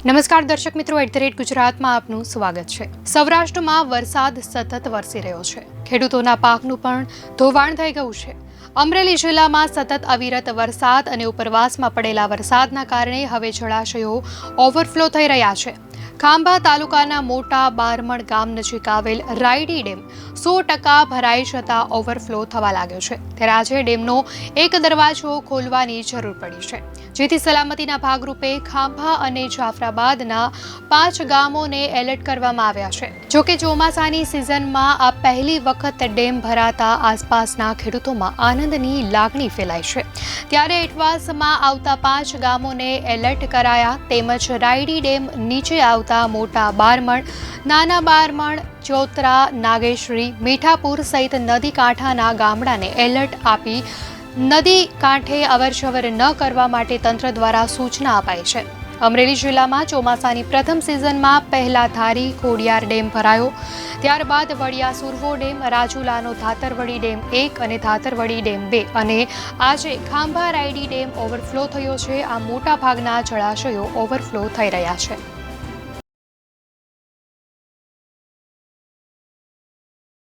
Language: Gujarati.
નમસ્કાર દર્શક મિત્રો, @ગુજરાતમાં આપનું સ્વાગત છે। સૌરાષ્ટ્રમાં વરસાદ સતત વરસી રહ્યો છે। ખેડૂતોના પાકનું પણ ધોવાણ થઈ ગયું છે। અમરેલી જિલ્લામાં સતત અવિરત વરસાદ અને ઉપરવાસમાં પડેલા વરસાદના કારણે હવે જળાશયો ઓવરફ્લો થઈ રહ્યા છે। ખાંભા તાલુકાના મોટા બારમણ ગામ નજીક આવેલ રાયડી ડેમ 100% ભરાઈ જતા ઓવરફ્લો થવા લાગ્યો છે। ત્યારે આજે ડેમનો એક દરવાજો ખોલવાની જરૂર પડી છે, જેથી સલામતીના ભાગરૂપે ખાંભા અને જાફરાબાદના 5 ગામોને એલર્ટ કરવામાં આવ્યા છે। જોકે ચોમાસાની સિઝનમાં આ પહેલી વખત ડેમ ભરાતા આસપાસના ખેડૂતોમાં આનંદની લાગણી ફેલાઈ છે। ત્યારે હેઠવાસમાં આવતા 5 ગામોને એલર્ટ કરાયા, તેમજ રાયડી ડેમ નીચે આવતા મોટા બારમણ, નાના બારમણ, ચોતરા, નાગેશ્વરી, મીઠાપુર સહિત નદી કાંઠાના ગામડાને એલર્ટ આપી નદી કાંઠે અવરજવર ન કરવા માટે તંત્ર દ્વારા સૂચના અપાઈ છે। અમરેલી જિલ્લામાં ચોમાસાની પ્રથમ સિઝનમાં પહેલા ધારી ખોડિયાર ડેમ ભરાયો, ત્યારબાદ વડિયા સુરવો ડેમ, રાજુલાનો ધાતરવડી ડેમ 1 અને ધાતરવડી ડેમ 2 અને આજે ખાંભા રાયડી ડેમ ઓવરફ્લો થયો છે। આ મોટા ભાગના જળાશયો ઓવરફ્લો થઈ રહ્યા છે।